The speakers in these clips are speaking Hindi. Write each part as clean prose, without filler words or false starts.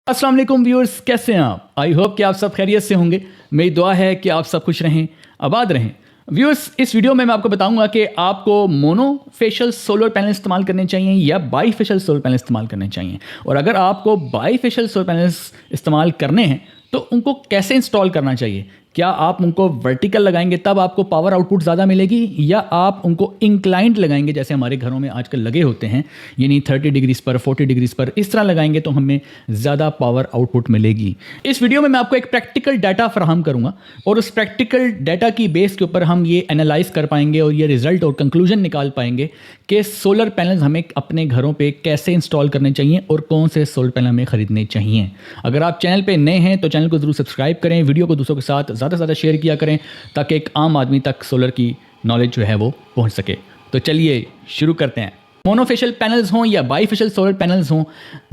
अस्सलाम वालेकुम व्यूअर्स, कैसे हैं आप? आई होप कि आप सब खैरियत से होंगे। मेरी दुआ है कि आप सब खुश रहें, आबाद रहें। व्यूअर्स, इस वीडियो में मैं आपको बताऊंगा कि आपको मोनोफेशियल सोलर पैनल इस्तेमाल करने चाहिए या बाईफेशियल सोलर पैनल इस्तेमाल करने चाहिए। और अगर आपको बाईफेशियल सोलर पैनल्स इस्तेमाल करने हैं तो उनको कैसे इंस्टॉल करना चाहिए। क्या आप उनको वर्टिकल लगाएंगे तब आपको पावर आउटपुट ज़्यादा मिलेगी, या आप उनको इंक्लाइंड लगाएंगे जैसे हमारे घरों में आजकल लगे होते हैं, यानी 30 डिग्रीज पर 40 डिग्रीज पर इस तरह लगाएंगे तो हमें ज़्यादा पावर आउटपुट मिलेगी। इस वीडियो में मैं आपको एक प्रैक्टिकल डाटा फराहम करूँगा और उस प्रैक्टिकल डाटा की बेस के ऊपर हम ये एनालाइज कर पाएंगे और ये रिजल्ट और कंक्लूजन निकाल पाएंगे कि सोलर पैनल्स हमें अपने घरों पर कैसे इंस्टॉल करने चाहिए और कौन से सोलर पैनल हमें ख़रीदने चाहिए। अगर आप चैनल पर नए हैं तो चैनल को ज़रूर सब्सक्राइब करें, वीडियो को दूसरों के साथ ज़्यादा से ज़्यादा शेयर किया करें ताकि एक आम आदमी तक सोलर की नॉलेज जो है वो पहुंच सके। तो चलिए शुरू करते हैं। मोनोफेशियल पैनल्स हों या बाईफेशियल सोलर पैनल्स हों,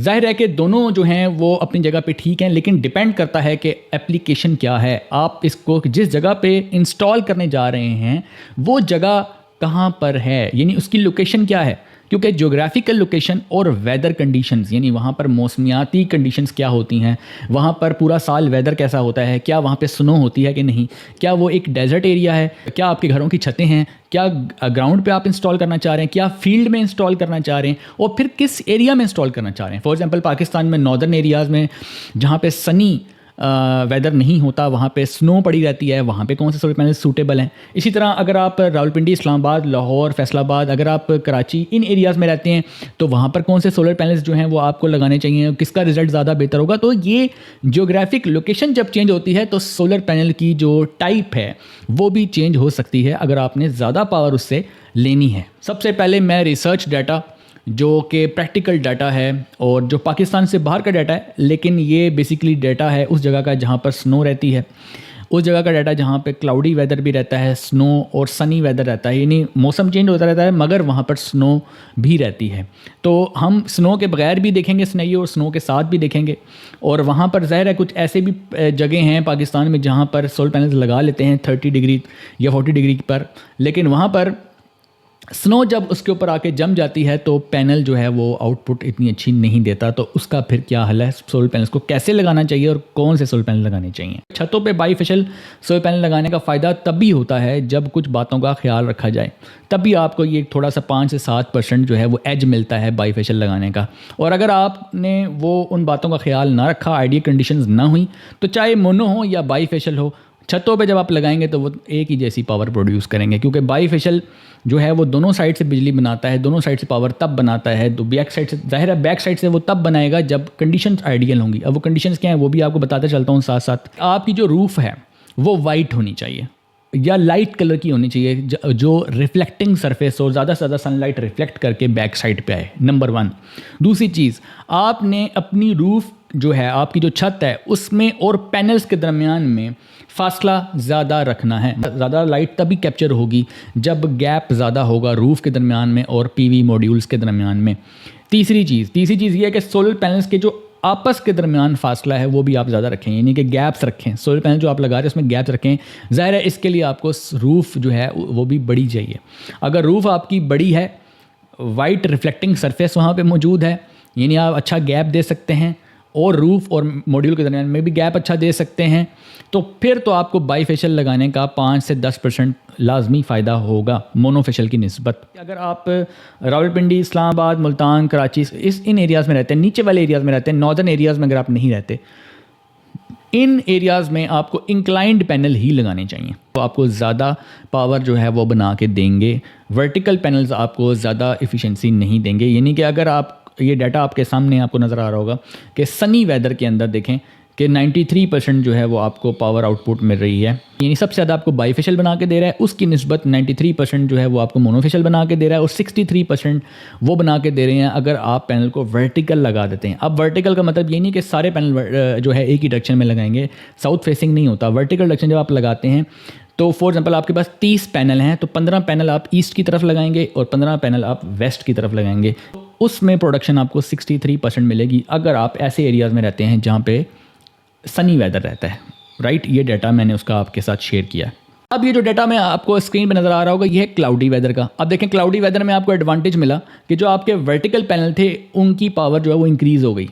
जाहिर है कि दोनों जो हैं वो अपनी जगह पे ठीक हैं, लेकिन डिपेंड करता है कि एप्लीकेशन क्या है। आप इसको जिस जगह पे इंस्टॉल करने जा रहे हैं वो जगह कहाँ पर है, यानी उसकी लोकेशन क्या है। क्योंकि ज्योग्राफिकल लोकेशन और वेदर कंडीशंस, यानी वहाँ पर मौसमियाती कंडीशंस क्या होती हैं, वहाँ पर पूरा साल वेदर कैसा होता है, क्या वहाँ पे स्नो होती है कि नहीं, क्या वो एक डेजर्ट एरिया है, क्या आपके घरों की छतें हैं, क्या ग्राउंड पे आप इंस्टॉल करना चाह रहे हैं, क्या फील्ड में इंस्टॉल करना चाह रहे हैं, और फिर किस एरिया में इंस्टॉल करना चाह रहे हैं। फॉर एग्जांपल पाकिस्तान में नॉर्दर्न एरियाज़ में जहाँ पे सनी वेदर नहीं होता, वहाँ पे स्नो पड़ी रहती है, वहाँ पे कौन से सोलर पैनल सूटेबल हैं। इसी तरह अगर आप रावलपिंडी, इस्लामाबाद, लाहौर, फैसलाबाद, अगर आप कराची, इन एरियाज़ में रहते हैं तो वहाँ पर कौन से सोलर पैनल्स जो हैं वो आपको लगाने चाहिए, किसका रिजल्ट ज़्यादा बेहतर होगा। तो ये ज्योग्राफिक लोकेशन जब चेंज होती है तो सोलर पैनल की जो टाइप है वो भी चेंज हो सकती है अगर आपने ज़्यादा पावर उससे लेनी है। सबसे पहले मैं रिसर्च डाटा जो कि प्रैक्टिकल डाटा है और जो पाकिस्तान से बाहर का डाटा है, लेकिन ये बेसिकली डाटा है उस जगह का जहाँ पर स्नो रहती है, उस जगह का डाटा जहाँ पे क्लाउडी वेदर भी रहता है, स्नो और सनी वेदर रहता है, यानी मौसम चेंज होता रहता है मगर वहाँ पर स्नो भी रहती है। तो हम स्नो के बगैर भी देखेंगे सिनेरियो और स्नो के साथ भी देखेंगे। और वहाँ पर ज़ाहिर है कुछ ऐसे भी जगह हैं पाकिस्तान में जहाँ पर सोलर पैनल्स लगा लेते हैं 30 डिग्री या 40 डिग्री पर, लेकिन वहाँ पर स्नो जब उसके ऊपर आके जम जाती है तो पैनल जो है वो आउटपुट इतनी अच्छी नहीं देता। तो उसका फिर क्या हल है, सोलर पैनल्स को कैसे लगाना चाहिए और कौन से सोलर पैनल लगाने चाहिए। छतों पे बाईफेशियल सोलर पैनल लगाने का फ़ायदा तभी होता है जब कुछ बातों का ख्याल रखा जाए, तभी आपको ये थोड़ा सा 5 से 7% जो है वो एज मिलता है बाईफेशियल लगाने का। और अगर आपने वो उन बातों का ख्याल ना रखा, आइडियल कंडीशंस ना हुई, तो चाहे मोनो हो या बाईफेशियल हो, छतों पे जब आप लगाएंगे तो वो एक ही जैसी पावर प्रोड्यूस करेंगे। क्योंकि बाईफेशियल जो है वो दोनों साइड से बिजली बनाता है, दोनों साइड से पावर तब बनाता है। तो बैक साइड से, जाहिर है बैक साइड से वो तब बनाएगा जब कंडीशंस आइडियल होंगी। अब वो कंडीशंस क्या हैं वो भी आपको बताते चलता हूँ साथ साथ। आपकी जो रूफ है वो वाइट होनी चाहिए या लाइट कलर की होनी चाहिए, जो रिफ्लेक्टिंग सरफेस हो, ज़्यादा से ज़्यादा सनलाइट रिफ्लेक्ट करके बैक साइड पे आए, नंबर 1। दूसरी चीज़, आपने अपनी रूफ जो है, आपकी जो छत है, उसमें और पैनल्स के दरमियान में फासला ज़्यादा रखना है। ज़्यादा लाइट तभी कैप्चर होगी जब गैप ज़्यादा होगा रूफ़ के दरमियान में और पीवी मॉड्यूल्स के दरमियान में। तीसरी चीज़ ये है कि सोलर पैनल्स के जो आपस के दरमियान फासला है वो भी आप ज़्यादा रखें, यानी कि गैप्स रखें। सोलर पैनल जो आप लगा रहे हैं उसमें गैप्स रखें। ज़ाहिर है इसके लिए आपको रूफ़ जो है वो भी बड़ी चाहिए। अगर रूफ़ आपकी बड़ी है, वाइट रिफ्लेक्टिंग सरफेस वहाँ पे मौजूद है, यानी आप अच्छा गैप दे सकते हैं और रूफ़ और मॉड्यूल के दरमियान में भी गैप अच्छा दे सकते हैं, तो फिर तो आपको बाईफेशियल लगाने का 5 से 10% लाजमी फ़ायदा होगा मोनोफेशियल की निस्बत। अगर आप रावलपिंडी, इस्लामाबाद, मुल्तान, कराची, इन एरियाज़ में रहते हैं, नीचे वाले एरियाज़ में रहते हैं, नॉर्दर्न एरियाज़ में अगर आप नहीं रहते, इन एरियाज़ में आपको इंक्लाइंड पैनल ही लगाने चाहिए। तो आपको ज़्यादा पावर जो है वो बना के देंगे। वर्टिकल पैनल्स आपको ज़्यादा एफिशिएंसी नहीं देंगे। यानी कि अगर आप, ये डाटा आपके सामने आपको नज़र आ रहा होगा कि सनी वेदर के अंदर देखें कि 93% जो है वो आपको पावर आउटपुट मिल रही है, यानी सबसे ज़्यादा आपको बाईफेशियल बना के दे रहा है। उसकी निस्बत 93% जो है वो आपको मोनोफेशियल बना के दे रहा है और 63% वो बना के दे रहे हैं अगर आप पैनल को वर्टिकल लगा देते हैं। अब वर्टिकल का मतलब ये नहीं कि सारे पैनल जो है एक ही डायरेक्शन में लगाएंगे, साउथ फेसिंग नहीं होता। वर्टिकल डायरेक्शन जब आप लगाते हैं तो फॉर एग्जांपल आपके पास 30 पैनल हैं तो 15 पैनल आप ईस्ट की तरफ लगाएंगे और 15 पैनल आप वेस्ट की तरफ लगाएंगे। उसमें प्रोडक्शन आपको 63% मिलेगी अगर आप ऐसे एरियाज़ में रहते हैं जहाँ पे सनी वेदर रहता है। राइट, ये डाटा मैंने उसका आपके साथ शेयर किया। अब ये जो डाटा में आपको स्क्रीन पे नज़र आ रहा होगा ये है क्लाउडी वेदर का। अब देखें क्लाउडी वेदर में आपको एडवांटेज मिला कि जो आपके वर्टिकल पैनल थे उनकी पावर जो है वो इंक्रीज़ हो गई।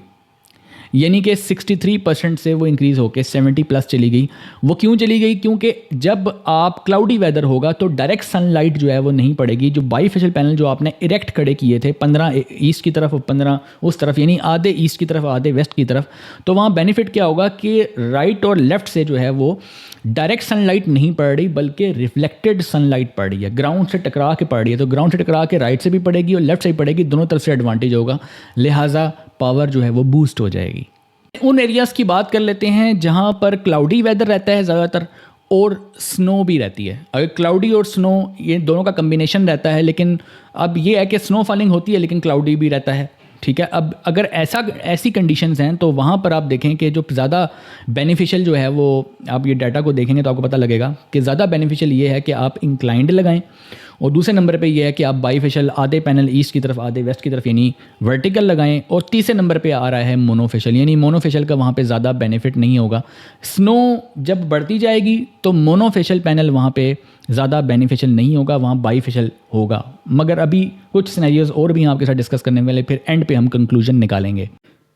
यानी कि 63% से वो इंक्रीज़ होकर 70+ चली गई। वो क्यों चली गई? क्योंकि जब आप क्लाउडी वेदर होगा तो डायरेक्ट सनलाइट जो है वो नहीं पड़ेगी। जो बाईफेशियल पैनल जो आपने इरेक्ट खड़े किए थे 15 ईस्ट की तरफ और 15 उस तरफ, यानी आधे ईस्ट की तरफ आधे वेस्ट की तरफ, तो वहाँ बेनिफिट क्या होगा कि राइट और लेफ्ट से जो है वो डायरेक्ट सनलाइट नहीं पड़ रही बल्कि रिफ्लेक्टेड सनलाइट पड़ रही है, ग्राउंड से टकरा के पड़ रही है। तो ग्राउंड से टकरा के राइट से भी पड़ेगी और लेफ्ट से भी पड़ेगी, दोनों तरफ से एडवांटेज होगा, लिहाजा पावर जो है वो बूस्ट हो जाएगी। उन एरियाज़ की बात कर लेते हैं जहाँ पर क्लाउडी वेदर रहता है ज़्यादातर और स्नो भी रहती है। अगर क्लाउडी और स्नो ये दोनों का कम्बिनेशन रहता है, लेकिन अब ये है कि स्नो फॉलिंग होती है लेकिन क्लाउडी भी रहता है, ठीक है। अब अगर ऐसी कंडीशंस हैं तो वहाँ पर आप देखें कि जो ज़्यादा बेनिफिशियल जो है वो, आप ये डाटा को देखेंगे तो आपको पता लगेगा कि ज़्यादा बेनिफिशियल ये है कि आप इंक्लाइंड लगाएं, और दूसरे नंबर पे ये है कि आप बाईफेशियल आधे पैनल ईस्ट की तरफ आधे वेस्ट की तरफ यानी वर्टिकल लगाएं, और तीसरे नंबर पे आ रहा है मोनोफेशियल, यानी मोनोफेशियल का वहाँ पे ज़्यादा बेनिफिट नहीं होगा। स्नो जब बढ़ती जाएगी तो मोनोफेशियल पैनल वहाँ पे ज़्यादा बेनिफिशियल नहीं होगा, वहाँ बाईफेशियल होगा। मगर अभी कुछ सिनेरियोज़ और भी आपके साथ डिस्कस करने वाले, फिर एंड पे हम कंक्लूजन निकालेंगे।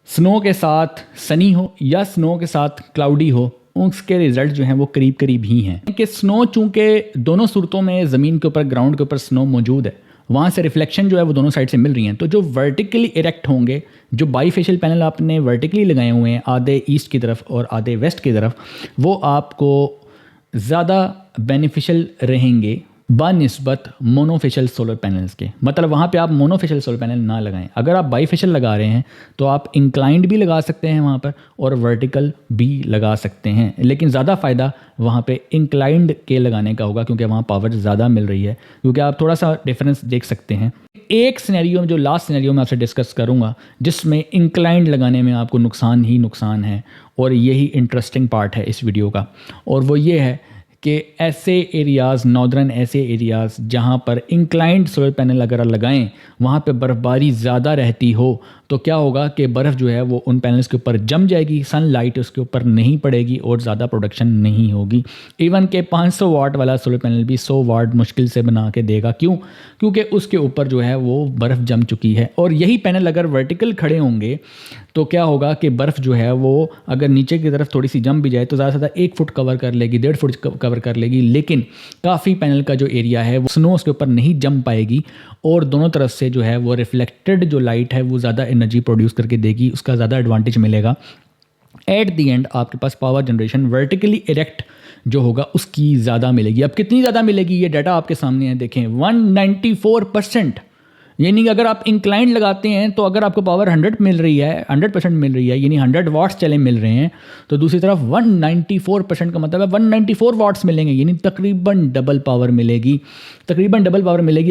स्नो के साथ सनी हो या स्नो के साथ क्लाउडी हो, उसके रिजल्ट जो हैं वो करीब करीब ही हैं कि स्नो चूँकि दोनों सूरतों में ज़मीन के ऊपर ग्राउंड के ऊपर स्नो मौजूद है, वहाँ से रिफ्लेक्शन जो है वो दोनों साइड से मिल रही हैं। तो जो वर्टिकली इरेक्ट होंगे, जो बाईफेशियल पैनल आपने वर्टिकली लगाए हुए हैं आधे ईस्ट की तरफ और आधे वेस्ट की तरफ, वो आपको ज़्यादा बेनिफिशियल रहेंगे बानिस्बत मोनोफेशियल सोलर पैनल्स के। मतलब वहाँ पे आप मोनोफेशियल सोलर पैनल ना लगाएं। अगर आप बाईफेशियल लगा रहे हैं तो आप इंक्लाइंड भी लगा सकते हैं वहाँ पर और वर्टिकल भी लगा सकते हैं, लेकिन ज़्यादा फ़ायदा वहाँ पे इंक्लाइंड के लगाने का होगा क्योंकि वहाँ पावर ज़्यादा मिल रही है। क्योंकि आप थोड़ा सा डिफरेंस देख सकते हैं। एक सिनेरियो में, जो लास्ट सिनेरियो में आपसे डिस्कस करूँगा, जिसमें इंक्लाइंड लगाने में आपको नुकसान ही नुकसान है, और यही इंटरेस्टिंग पार्ट है इस वीडियो का, और वो ये है कि ऐसे एरियाज़, नॉर्दर्न ऐसे एरियाज़ जहाँ पर इंक्लाइंड सोलर पैनल अगर लगाएं, वहाँ पे बर्फ़बारी ज़्यादा रहती हो तो क्या होगा कि बर्फ़ जो है वो उन पैनल्स के ऊपर जम जाएगी, सनलाइट उसके ऊपर नहीं पड़ेगी और ज़्यादा प्रोडक्शन नहीं होगी। इवन के 500 वाट वाला सोलर पैनल भी 100 वाट मुश्किल से बना के देगा। क्यों? क्योंकि उसके ऊपर जो है वो बर्फ़ जम चुकी है। और यही पैनल अगर वर्टिकल खड़े होंगे तो क्या होगा कि बर्फ़ जो है वो अगर नीचे की तरफ थोड़ी सी जम भी जाए तो ज़्यादा से ज़्यादा 1 फुट कवर कर लेगी, 1.5 फुट कवर कर लेगी, लेकिन काफ़ी पैनल का जो एरिया है वो स्नो उसके ऊपर नहीं जम पाएगी, और दोनों तरफ से जो है वो रिफ्लेक्टेड जो लाइट है वो ज़्यादा एनर्जी प्रोड्यूस करके देगी, उसका ज़्यादा एडवांटेज मिलेगा। एट दी एंड आपके पास पावर जनरेशन वर्टिकली इरेक्ट जो होगा उसकी ज़्यादा मिलेगी। अब कितनी ज़्यादा मिलेगी ये डाटा आपके सामने है, देखें 194%। यानी कि अगर आप इंक्लाइंड लगाते हैं तो अगर आपको पावर 100% मिल रही है, यानी 100 वाट्स चले मिल रहे हैं, तो दूसरी तरफ 194% का मतलब है 194 वाट्स मिलेंगे, यानी तकरीबन डबल पावर मिलेगी।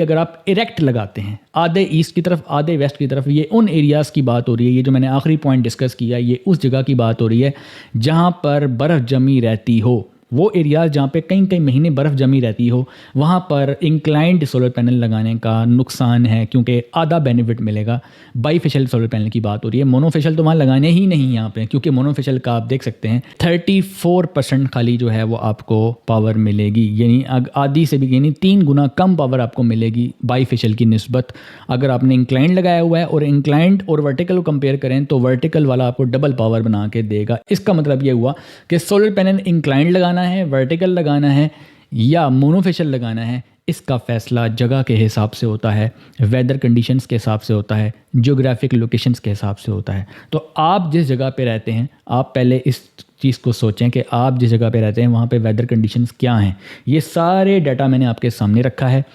अगर आप इरेक्ट लगाते हैं आधे ईस्ट की तरफ आधे वेस्ट की तरफ। ये उन एरियाज़ की बात हो रही है, ये जो मैंने आखिरी पॉइंट डिस्कस किया ये उस जगह की बात हो रही है जहाँ पर बर्फ़ जमी रहती हो। वो एरियाज़ जहाँ पे कई महीने बर्फ़ जमी रहती हो, वहाँ पर इंक्लाइंड सोलर पैनल लगाने का नुकसान है क्योंकि आधा बेनिफिट मिलेगा। बाईफेशियल सोलर पैनल की बात हो रही है, मोनोफेशियल तो वहाँ लगाने ही नहीं यहाँ पे, क्योंकि मोनोफेशियल का आप देख सकते हैं 34% खाली जो है वो आपको पावर मिलेगी, यानी आधी से भी, यानी 3 गुना कम पावर आपको मिलेगी बाईफेशियल की निस्बत। अगर आपने इंक्लाइंड लगाया हुआ है और इंक्लाइंड और वर्टिकल को कंपेयर करें तो वर्टिकल वाला आपको डबल पावर बना के देगा। इसका मतलब ये हुआ कि सोलर पैनल इंक्लाइंड लगाना है, वर्टिकल लगाना है या मोनोफेशियल लगाना है, इसका फैसला जगह के हिसाब से होता है, वेदर कंडीशंस के हिसाब से होता है, ज्योग्राफिक लोकेशंस के हिसाब से होता है। तो आप जिस जगह पे रहते हैं, आप पहले इस चीज़ को सोचें कि आप जिस जगह पे रहते हैं वहाँ पे वेदर कंडीशंस क्या हैं। ये सारे डाटा मैंने आपके सामने रखा है,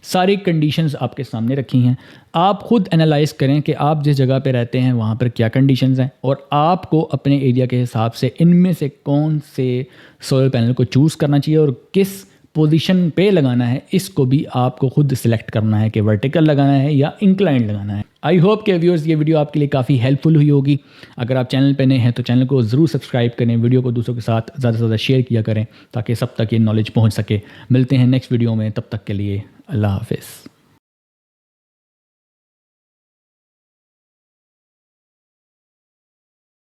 सारी कंडीशंस आपके सामने रखी हैं। आप खुद एनालाइज करें कि आप जिस जगह पे रहते हैं वहाँ पर क्या कंडीशंस हैं, और आपको अपने एरिया के हिसाब से इनमें से कौन से सोलर पैनल को चूज़ करना चाहिए और किस पोजीशन पे लगाना है, इसको भी आपको खुद सिलेक्ट करना है कि वर्टिकल लगाना है या इंक्लाइंड लगाना है। आई होप कि व्यूअर्स ये वीडियो आपके लिए काफ़ी हेल्पफुल हुई होगी। अगर आप चैनल पे नए हैं तो चैनल को ज़रूर सब्सक्राइब करें, वीडियो को दूसरों के साथ ज़्यादा से ज़्यादा शेयर किया करें ताकि सब तक ये नॉलेज पहुंच सके। मिलते हैं नेक्स्ट वीडियो में, तब तक के लिए अल्लाह हाफिज़।